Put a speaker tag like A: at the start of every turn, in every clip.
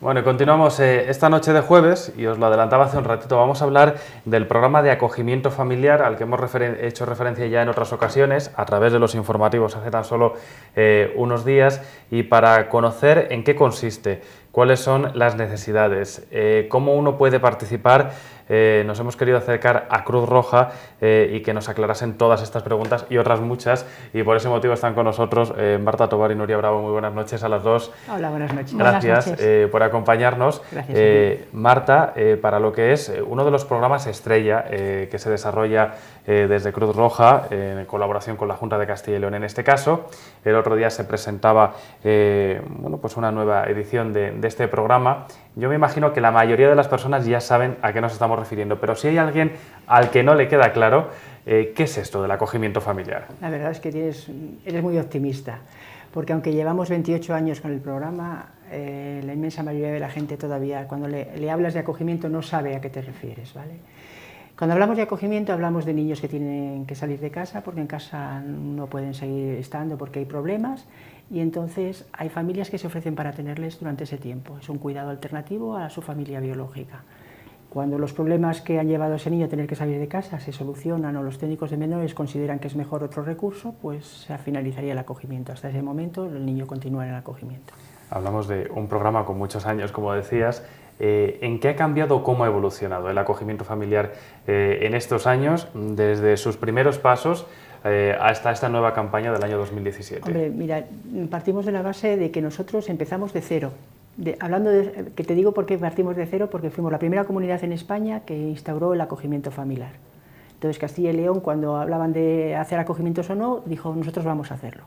A: Bueno, y continuamos esta noche de jueves, y os lo adelantaba hace un ratito, vamos a hablar del programa de acogimiento familiar al que hemos hecho referencia ya en otras ocasiones, a través de los informativos hace tan solo unos días, y para conocer en qué consiste, cuáles son las necesidades, cómo uno puede participar. Nos hemos querido acercar a Cruz Roja y que nos aclarasen todas estas preguntas y otras muchas, y por ese motivo están con nosotros Marta Tobar y Nuria Bravo. Muy buenas noches a las dos.
B: Hola, buenas noches.
A: Gracias
B: buenas noches.
A: por acompañarnos.
B: Gracias.
A: Marta, para lo que es uno de los programas estrella que se desarrolla desde Cruz Roja, en colaboración con la Junta de Castilla y León en este caso. El otro día se presentaba bueno, pues una nueva edición de este programa. Yo me imagino que la mayoría de las personas ya saben a qué nos estamos refiriendo, pero si hay alguien al que no le queda claro, ¿qué es esto del acogimiento familiar?
B: La verdad es que eres muy optimista, porque aunque llevamos 28 años con el programa, la inmensa mayoría de la gente todavía, cuando le hablas de acogimiento, no sabe a qué te refieres, ¿vale? Cuando hablamos de acogimiento, hablamos de niños que tienen que salir de casa, porque en casa no pueden seguir estando porque hay problemas, y entonces hay familias que se ofrecen para tenerles durante ese tiempo. Es un cuidado alternativo a su familia biológica. Cuando los problemas que han llevado a ese niño a tener que salir de casa se solucionan o los técnicos de menores consideran que es mejor otro recurso, pues se finalizaría el acogimiento. Hasta ese momento el niño continúa en el acogimiento.
A: Hablamos de un programa con muchos años, como decías. ¿En qué ha cambiado o cómo ha evolucionado el acogimiento familiar en estos años, desde sus primeros pasos hasta esta nueva campaña del año 2017?
B: Hombre, mira, partimos de la base de que nosotros empezamos de cero. Que te digo por qué partimos de cero, porque fuimos la primera comunidad en España que instauró el acogimiento familiar. Entonces Castilla y León, cuando hablaban de hacer acogimientos o no, dijo nosotros vamos a hacerlo.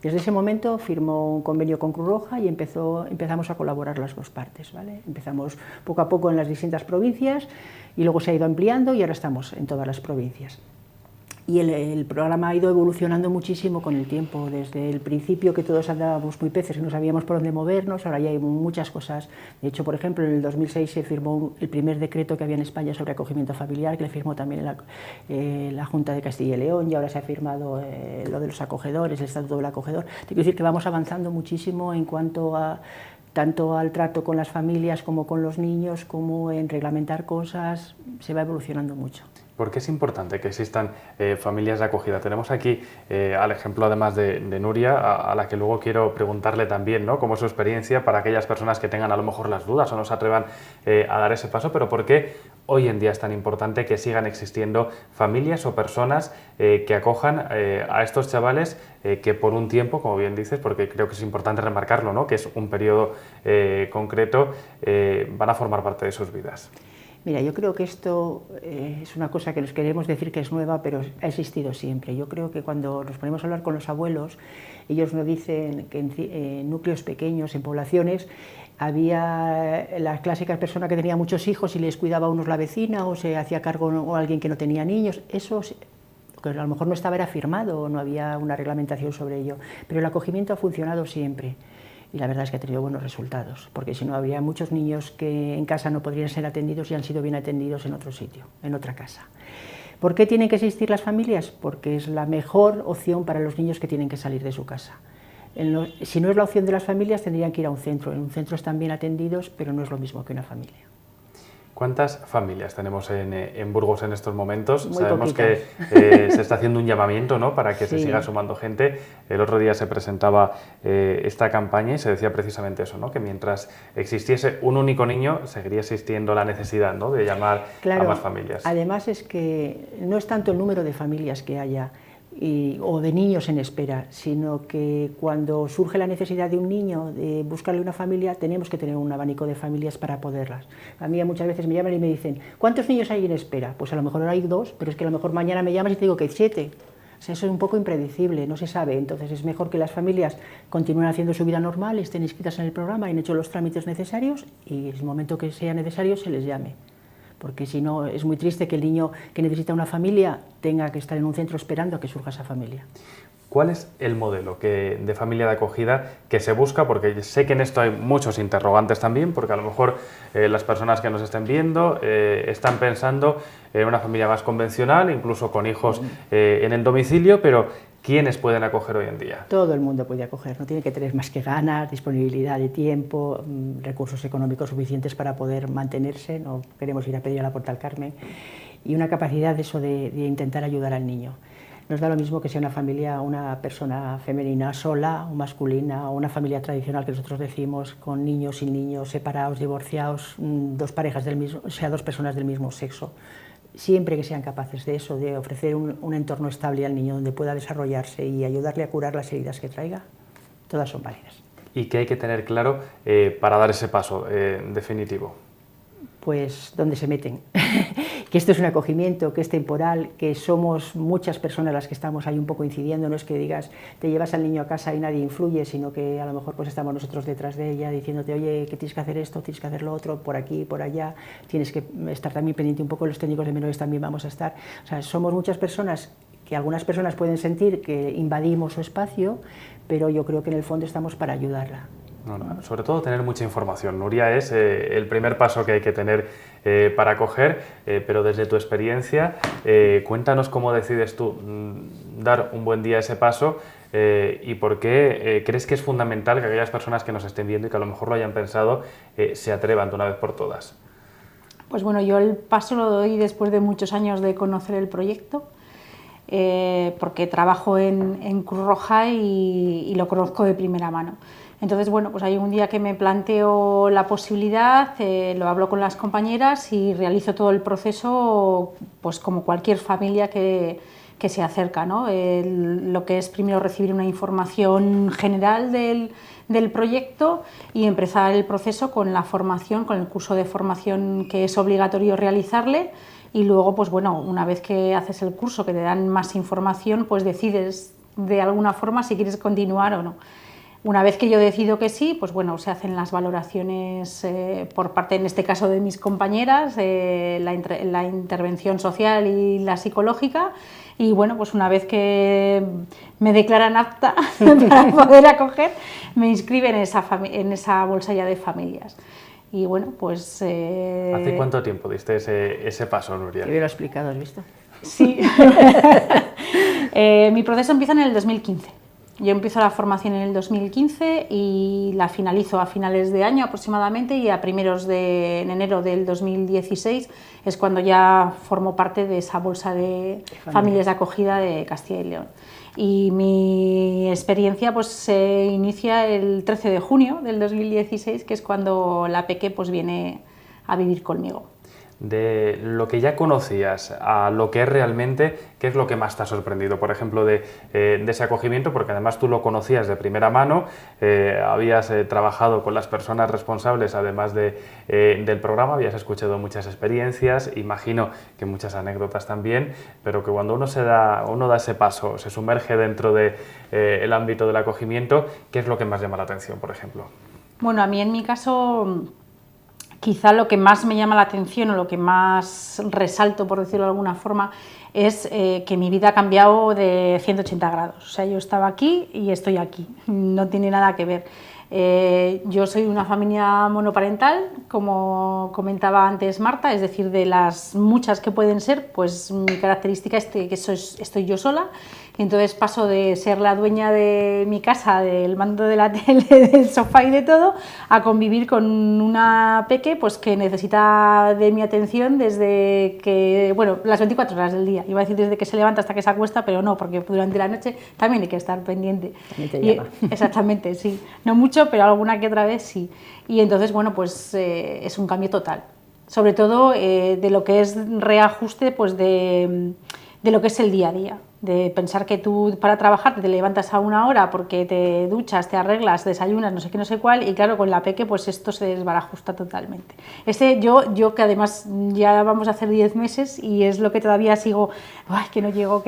B: Desde ese momento firmó un convenio con Cruz Roja y empezamos a colaborar las dos partes, ¿vale? Empezamos poco a poco en las distintas provincias y luego se ha ido ampliando y ahora estamos en todas las provincias. Y el programa ha ido evolucionando muchísimo con el tiempo, desde el principio que todos andábamos muy peces y no sabíamos por dónde movernos, ahora ya hay muchas cosas. De hecho, por ejemplo, en el 2006 se firmó el primer decreto que había en España sobre acogimiento familiar, que le firmó también la Junta de Castilla y León, y ahora se ha firmado lo de los acogedores, el Estatuto del Acogedor. Te quiero decir que vamos avanzando muchísimo en cuanto a tanto al trato con las familias como con los niños, como en reglamentar cosas, se va evolucionando mucho.
A: ¿Por qué es importante que existan familias de acogida? Tenemos aquí al ejemplo, además de Nuria, a la que luego quiero preguntarle también, ¿no?, cómo es su experiencia para aquellas personas que tengan a lo mejor las dudas o no se atrevan a dar ese paso, pero ¿por qué hoy en día es tan importante que sigan existiendo familias o personas que acojan a estos chavales que por un tiempo, como bien dices, porque creo que es importante remarcarlo, ¿no?, que es un periodo concreto, van a formar parte de sus vidas?
B: Mira, yo creo que esto es una cosa que nos queremos decir que es nueva, pero ha existido siempre. Yo creo que cuando nos ponemos a hablar con los abuelos, ellos nos dicen que en núcleos pequeños, en poblaciones, había la clásica persona que tenía muchos hijos y les cuidaba a unos la vecina o se hacía cargo o alguien que no tenía niños. Eso que a lo mejor no estaba era firmado o no había una reglamentación sobre ello, pero el acogimiento ha funcionado siempre. Y la verdad es que ha tenido buenos resultados, porque si no habría muchos niños que en casa no podrían ser atendidos y han sido bien atendidos en otro sitio, en otra casa. ¿Por qué tienen que existir las familias? Porque es la mejor opción para los niños que tienen que salir de su casa. Si no es la opción de las familias, tendrían que ir a un centro. En un centro están bien atendidos, pero no es lo mismo que una familia.
A: ¿Cuántas familias tenemos en Burgos en estos momentos?
B: Muy
A: Sabemos
B: poquitas.
A: que se está haciendo un llamamiento, ¿no?, para que se
B: Sí.
A: siga sumando gente. El otro día se presentaba esta campaña y se decía precisamente eso, ¿no?, que mientras existiese un único niño, seguiría existiendo la necesidad, ¿no?, de llamar a más familias.
B: Además es que no es tanto el número de familias que haya o de niños en espera, sino que cuando surge la necesidad de un niño de buscarle una familia, tenemos que tener un abanico de familias para poderlas. A mí muchas veces me llaman y me dicen, ¿cuántos niños hay en espera? Pues a lo mejor ahora hay 2, pero es que a lo mejor mañana me llamas y te digo que hay 7. O sea, eso es un poco impredecible, no se sabe. Entonces es mejor que las familias continúen haciendo su vida normal, estén inscritas en el programa y han hecho los trámites necesarios, y en el momento que sea necesario se les llame. Porque si no, es muy triste que el niño que necesita una familia tenga que estar en un centro esperando a que surja esa familia.
A: ¿Cuál es el modelo de familia de acogida que se busca? Porque sé que en esto hay muchos interrogantes también, porque a lo mejor las personas que nos estén viendo están pensando en una familia más convencional, incluso con hijos en el domicilio, pero ¿quiénes pueden acoger hoy en día?
B: Todo el mundo puede acoger, no tiene que tener más que ganas, disponibilidad de tiempo, recursos económicos suficientes para poder mantenerse, no queremos ir a pedir a la Puerta del Carmen, y una capacidad de eso de intentar ayudar al niño. Nos da lo mismo que sea una familia, una persona femenina sola o masculina, o una familia tradicional que nosotros decimos, con niños, sin niños, separados, divorciados, dos parejas del mismo, o sea, dos personas del mismo sexo. Siempre que sean capaces de eso, de ofrecer un entorno estable al niño donde pueda desarrollarse y ayudarle a curar las heridas que traiga, todas son válidas.
A: ¿Y qué hay que tener claro para dar ese paso definitivo?
B: Pues dónde se meten, que esto es un acogimiento, que es temporal, que somos muchas personas las que estamos ahí un poco incidiendo, no es que digas, te llevas al niño a casa y nadie influye, sino que a lo mejor pues estamos nosotros detrás de ella diciéndote, oye, que tienes que hacer esto, tienes que hacer lo otro, por aquí, por allá, tienes que estar también pendiente un poco, los técnicos de menores también vamos a estar, o sea, somos muchas personas que algunas personas pueden sentir que invadimos su espacio, pero yo creo que en el fondo estamos para ayudarla.
A: No, sobre todo tener mucha información. Nuria, es el primer paso que hay que tener para acoger, pero desde tu experiencia, cuéntanos cómo decides tú dar un buen día ese paso y por qué crees que es fundamental que aquellas personas que nos estén viendo y que a lo mejor lo hayan pensado se atrevan de una vez por todas.
C: Pues bueno, yo el paso lo doy después de muchos años de conocer el proyecto, porque trabajo en Cruz Roja y lo conozco de primera mano. Entonces, bueno, pues hay un día que me planteo la posibilidad, lo hablo con las compañeras y realizo todo el proceso, pues como cualquier familia que se acerca, ¿no? Lo que es primero recibir una información general del proyecto y empezar el proceso con la formación, con el curso de formación que es obligatorio realizarle, y luego, pues bueno, una vez que haces el curso, que te dan más información, pues decides de alguna forma si quieres continuar o no. Una vez que yo decido que sí, pues bueno, se hacen las valoraciones por parte, en este caso, de mis compañeras, la intervención social y la psicológica, y bueno, pues una vez que me declaran apta para poder acoger, me inscriben en esa bolsa ya de familias. Y bueno, pues...
A: ¿Hace cuánto tiempo diste ese paso, Nuria?
B: Te hubiera explicado, ¿has visto?
C: Sí. Mi proceso empieza en el 2015. Yo empiezo la formación en el 2015 y la finalizo a finales de año aproximadamente, y a primeros de enero del 2016 es cuando ya formo parte de esa bolsa de familias de acogida de Castilla y León. Y mi experiencia pues se inicia el 13 de junio del 2016, que es cuando la peque pues viene a vivir conmigo.
A: De lo que ya conocías a lo que es realmente, ¿qué es lo que más te ha sorprendido? Por ejemplo, de ese acogimiento, porque además tú lo conocías de primera mano, habías trabajado con las personas responsables, además del programa, habías escuchado muchas experiencias, imagino que muchas anécdotas también, pero que cuando uno da ese paso, se sumerge dentro del ámbito del acogimiento, ¿qué es lo que más llama la atención, por ejemplo?
C: Bueno, a mí en mi caso... Quizá lo que más me llama la atención o lo que más resalto, por decirlo de alguna forma, es que mi vida ha cambiado de 180 grados. O sea, yo estaba aquí y estoy aquí, no tiene nada que ver. Yo soy una familia monoparental, como comentaba antes Marta, es decir, de las muchas que pueden ser, pues mi característica es que estoy yo sola. Y entonces paso de ser la dueña de mi casa, del mando de la tele, del sofá y de todo, a convivir con una peque pues, que necesita de mi atención desde que, bueno, las 24 horas del día. Iba a decir desde que se levanta hasta que se acuesta, pero no, porque durante la noche también hay que estar pendiente.
B: También te llama.
C: Exactamente, sí. No mucho, pero alguna que otra vez sí. Y entonces, bueno, pues es un cambio total. Sobre todo de lo que es reajuste, pues de lo que es el día a día. De pensar que tú para trabajar te levantas a una hora porque te duchas, te arreglas, desayunas, no sé qué, no sé cuál, y claro, con la peque pues esto se desbarajusta totalmente. Yo que además ya vamos a hacer 10 meses y es lo que todavía sigo, que no llego,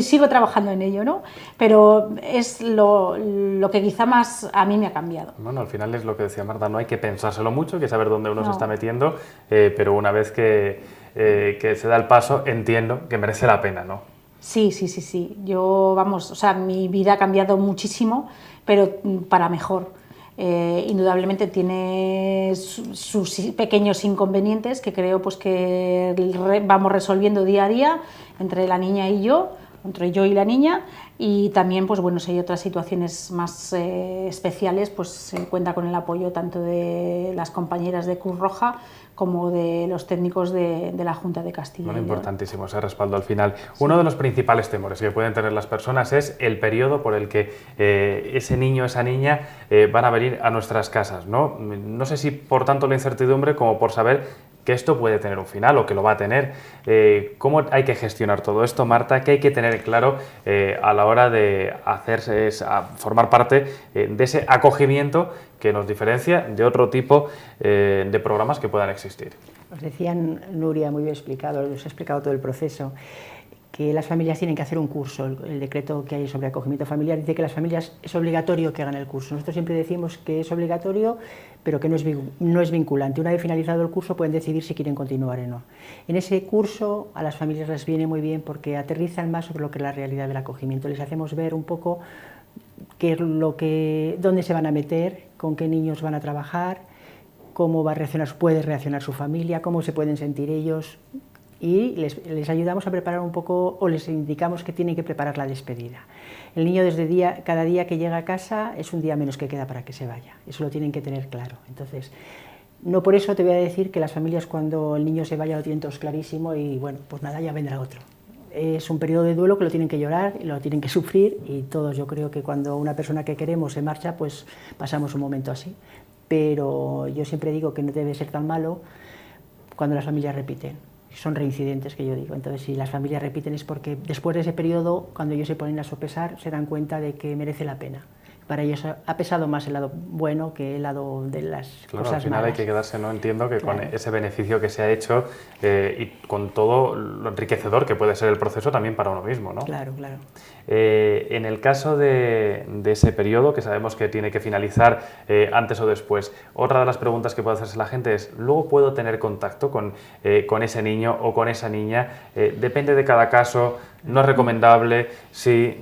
C: sigo trabajando en ello, ¿no? Pero es lo que quizá más a mí me ha cambiado.
A: Bueno, al final es lo que decía Marta, no hay que pensárselo mucho, hay que saber dónde uno se está metiendo, pero una vez que se da el paso, entiendo que merece la pena, ¿no?
C: Sí. Yo, vamos, o sea, mi vida ha cambiado muchísimo, pero para mejor. Indudablemente tiene sus pequeños inconvenientes que creo pues que vamos resolviendo día a día entre la niña y yo, entre yo y la niña, y también, pues bueno, si hay otras situaciones más especiales, pues se cuenta con el apoyo tanto de las compañeras de Cruz Roja como de los técnicos de la Junta de Castilla y León.
A: Importantísimo ese respaldo al final. Sí. Uno de los principales temores que pueden tener las personas es el periodo por el que ese niño, esa niña van a venir a nuestras casas, ¿no? No sé si por tanto la incertidumbre como por saber que esto puede tener un final o que lo va a tener. ¿Cómo hay que gestionar todo esto, Marta? ¿Qué hay que tener claro a la hora de formar parte de ese acogimiento que nos diferencia de otro tipo de programas que puedan existir?
B: Os decían, Nuria, muy bien explicado, os he explicado todo el proceso, que las familias tienen que hacer un curso. El decreto que hay sobre acogimiento familiar dice que las familias es obligatorio que hagan el curso. Nosotros siempre decimos que es obligatorio, pero que no es vinculante. Una vez finalizado el curso pueden decidir si quieren continuar o no. En ese curso a las familias les viene muy bien porque aterrizan más sobre lo que es la realidad del acogimiento. Les hacemos ver un poco dónde se van a meter, con qué niños van a trabajar, cómo puede reaccionar su familia, cómo se pueden sentir ellos, y les ayudamos a preparar un poco, o les indicamos que tienen que preparar la despedida. El niño cada día que llega a casa es un día menos que queda para que se vaya, eso lo tienen que tener claro. Entonces, no por eso te voy a decir que las familias cuando el niño se vaya lo tienen todos clarísimo y bueno, pues nada, ya vendrá otro. Es un periodo de duelo que lo tienen que llorar y lo tienen que sufrir, y todos, yo creo que cuando una persona que queremos se marcha, pues pasamos un momento así. Pero yo siempre digo que no debe ser tan malo cuando las familias repiten. Son reincidentes, que yo digo. Entonces, si las familias repiten es porque después de ese periodo, cuando ellos se ponen a sopesar, se dan cuenta de que merece la pena. Para ellos ha pesado más el lado bueno que el lado de las cosas malas.
A: Al final hay que quedarse, ¿no? Entiendo que con ese beneficio que se ha hecho y con todo lo enriquecedor que puede ser el proceso también para uno mismo, ¿no?
B: Claro, claro.
A: En el caso de ese periodo, que sabemos que tiene que finalizar antes o después, otra de las preguntas que puede hacerse la gente es, ¿luego puedo tener contacto con ese niño o con esa niña? Depende de cada caso, no es recomendable, sí.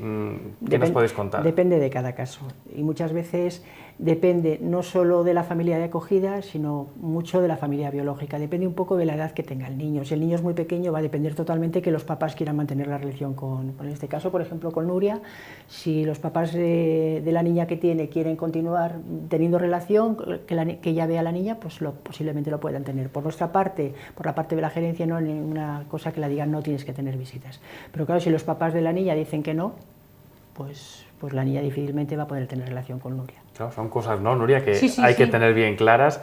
A: ¿Qué nos podéis contar?
B: Depende de cada caso, y muchas veces depende no solo de la familia de acogida, sino mucho de la familia biológica. Depende un poco de la edad que tenga el niño. Si el niño es muy pequeño, va a depender totalmente que los papás quieran mantener la relación en este caso, por ejemplo, con Nuria. Si los papás de la niña que tiene quieren continuar teniendo relación, que ella vea a la niña, pues posiblemente lo puedan tener. Por nuestra parte, por la parte de la gerencia, no hay ninguna cosa que la digan no tienes que tener visitas. Pero claro, si los papás de la niña dicen que no, pues la niña difícilmente va a poder tener relación con Nuria.
A: Claro, son cosas, ¿no, Nuria?, que hay que tener bien claras.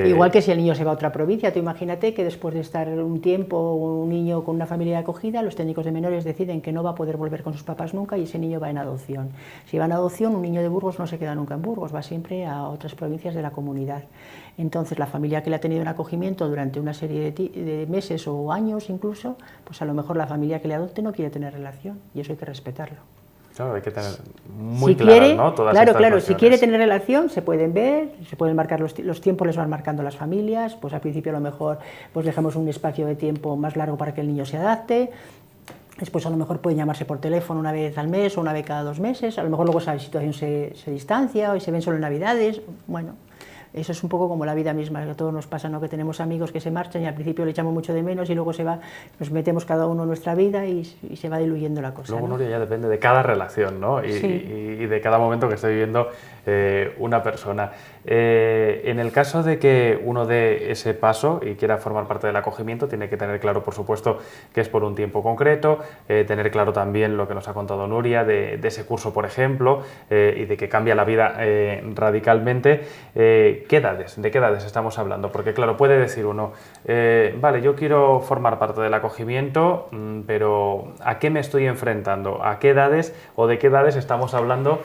B: Igual que si el niño se va a otra provincia, tú imagínate que después de estar un tiempo un niño con una familia de acogida, los técnicos de menores deciden que no va a poder volver con sus papás nunca y ese niño va en adopción. Si va en adopción, un niño de Burgos no se queda nunca en Burgos, va siempre a otras provincias de la comunidad. Entonces, la familia que le ha tenido un acogimiento durante una serie de meses o años incluso, pues a lo mejor la familia que le adopte no quiere tener relación y eso hay que respetarlo.
A: Claro, hay que tener muy claras, ¿no? Todas estas cuestiones.
B: Si quiere tener relación, se pueden ver, se pueden marcar los tiempos, les van marcando las familias, pues al principio a lo mejor pues dejamos un espacio de tiempo más largo para que el niño se adapte, después a lo mejor pueden llamarse por teléfono una vez al mes o una vez cada 2 meses, a lo mejor luego esa situación se distancia o se ven solo en Navidades, bueno. Eso es un poco como la vida misma, que a todos nos pasa, ¿no? Que tenemos amigos que se marchan y al principio le echamos mucho de menos y luego nos metemos cada uno en nuestra vida y se va diluyendo la cosa.
A: Luego,
B: ¿no?
A: Nuria, ya depende de cada relación, ¿no? Y de cada momento que esté viviendo una persona. En el caso de que uno dé ese paso y quiera formar parte del acogimiento, tiene que tener claro, por supuesto, que es por un tiempo concreto, tener claro también lo que nos ha contado Nuria de ese curso, por ejemplo, y de que cambia la vida radicalmente. ¿De qué edades estamos hablando? Porque claro, puede decir uno, vale, yo quiero formar parte del acogimiento, pero ¿a qué me estoy enfrentando? ¿A qué edades o de qué edades estamos hablando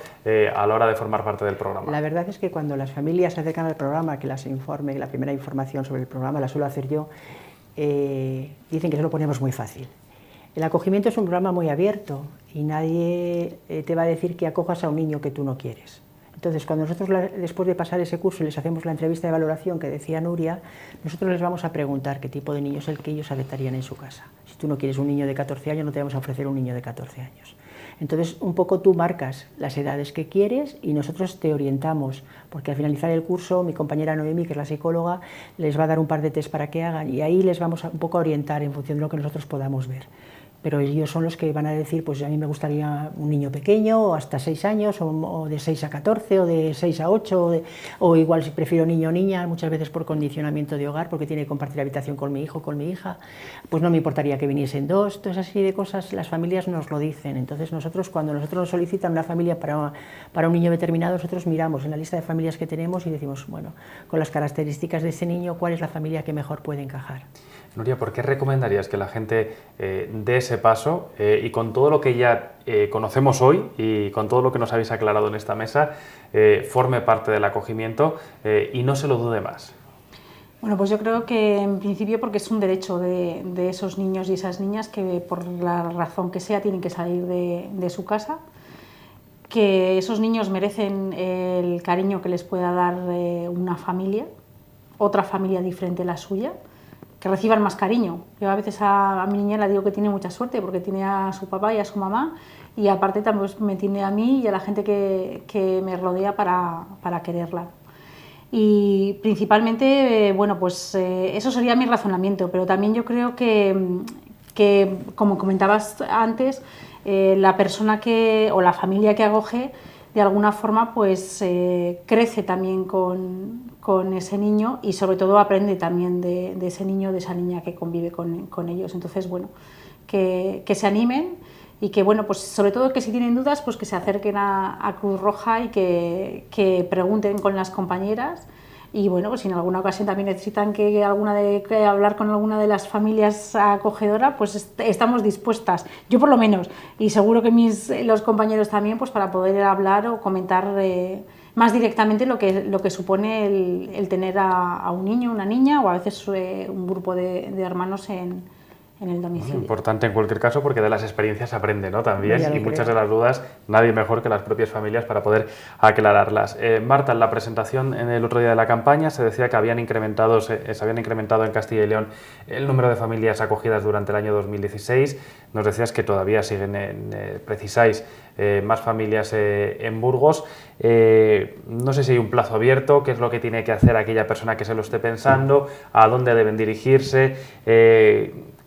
A: a la hora de formar parte del programa?
B: La verdad es que cuando las familias se acercan al programa, que las informe, la primera información sobre el programa la suelo hacer yo, dicen que se lo ponemos muy fácil. El acogimiento es un programa muy abierto y nadie te va a decir que acojas a un niño que tú no quieres. Entonces, cuando nosotros, después de pasar ese curso, les hacemos la entrevista de valoración que decía Nuria, nosotros les vamos a preguntar qué tipo de niño es el que ellos aceptarían en su casa. Si tú no quieres un niño de 14 años, no te vamos a ofrecer un niño de 14 años. Entonces, un poco tú marcas las edades que quieres y nosotros te orientamos, porque al finalizar el curso, mi compañera Noemí, que es la psicóloga, les va a dar un par de test para que hagan y ahí les vamos un poco a orientar en función de lo que nosotros podamos ver. pero ellos son los que van a decir, pues a mí me gustaría un niño pequeño, o hasta 6 años, o de 6 a 14, o de 6 a 8, o igual si prefiero niño o niña, muchas veces por condicionamiento de hogar, porque tiene que compartir habitación con mi hijo o con mi hija, pues no me importaría que viniesen 2, todas así de cosas, las familias nos lo dicen. Entonces nosotros, cuando nosotros nos solicitan una familia para un niño determinado, nosotros miramos en la lista de familias que tenemos y decimos, bueno, con las características de ese niño, ¿cuál es la familia que mejor puede encajar?
A: Nuria, ¿por qué recomendarías que la gente dé ese paso y con todo lo que ya conocemos hoy y con todo lo que nos habéis aclarado en esta mesa, forme parte del acogimiento y no se lo dude más?
C: Bueno, pues yo creo que en principio porque es un derecho de esos niños y esas niñas que por la razón que sea tienen que salir de su casa, que esos niños merecen el cariño que les pueda dar una familia, otra familia diferente a la suya, que reciban más cariño. Yo a veces a mi niña le digo que tiene mucha suerte porque tiene a su papá y a su mamá y aparte también me tiene a mí y a la gente que me rodea para quererla. Y principalmente, bueno, pues eso sería mi razonamiento, pero también yo creo que como comentabas antes, la persona o la familia que acoge de alguna forma pues crece también con ese niño y sobre todo aprende también de ese niño, de esa niña que convive con ellos. Entonces, bueno, que se animen y que, bueno, pues sobre todo que si tienen dudas, pues que se acerquen a Cruz Roja y que pregunten con las compañeras. Y bueno, pues si en alguna ocasión también necesitan que hablar con alguna de las familias acogedoras, pues estamos dispuestas, yo por lo menos, y seguro que los compañeros también, pues para poder hablar o comentar más directamente lo que supone el tener a un niño, una niña o a veces un grupo de hermanos en el domicilio.
A: Importante en cualquier caso porque de las experiencias se aprende, ¿no? También, y muchas de las dudas nadie mejor que las propias familias para poder aclararlas. Marta, en la presentación en el otro día de la campaña se decía que se habían incrementado en Castilla y León el número de familias acogidas durante el año 2016. Nos decías que todavía precisáis más familias en Burgos. No sé si hay un plazo abierto, qué es lo que tiene que hacer aquella persona que se lo esté pensando, a dónde deben dirigirse,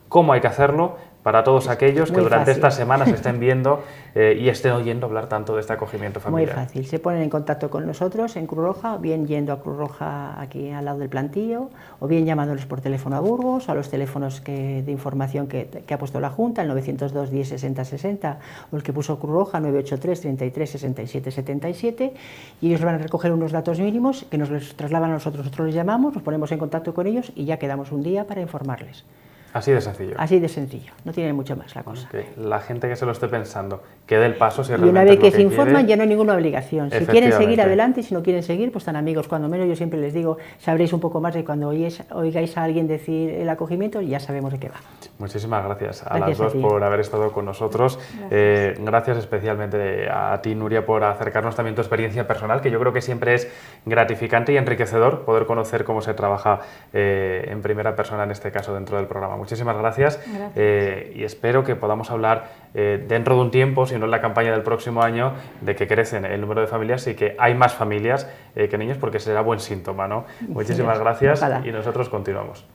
A: cómo hay que hacerlo para todos aquellos que durante estas semanas estén viendo y estén oyendo hablar tanto de este acogimiento familiar.
B: Muy fácil, se ponen en contacto con nosotros en Cruz Roja, bien yendo a Cruz Roja aquí al lado del plantío, o bien llamándolos por teléfono a Burgos, a los teléfonos de información que ha puesto la Junta, el 902 10 60 60, o el que puso Cruz Roja, 983 33 67 77, y ellos van a recoger unos datos mínimos que nos los trasladan a nosotros les llamamos, nos ponemos en contacto con ellos y ya quedamos un día para informarles.
A: Así de sencillo.
B: Así de sencillo, no tiene mucho más la cosa.
A: Que la gente que se lo esté pensando, que dé el paso si
B: y
A: realmente
B: una vez que se
A: quiere.
B: informan ya no hay ninguna obligación. Si quieren seguir adelante y si no quieren seguir, pues están amigos. Cuando menos yo siempre les digo, sabréis un poco más de cuando oigáis a alguien decir el acogimiento y ya sabemos de qué va.
A: Muchísimas gracias a las dos por haber estado con nosotros. Gracias especialmente a ti, Nuria, por acercarnos también tu experiencia personal, que yo creo que siempre es gratificante y enriquecedor poder conocer cómo se trabaja en primera persona, en este caso dentro del programa. Muchísimas gracias. Y espero que podamos hablar dentro de un tiempo, si no en la campaña del próximo año, de que crecen el número de familias y que hay más familias que niños, porque será buen síntoma, ¿no? Muchísimas gracias y nosotros continuamos.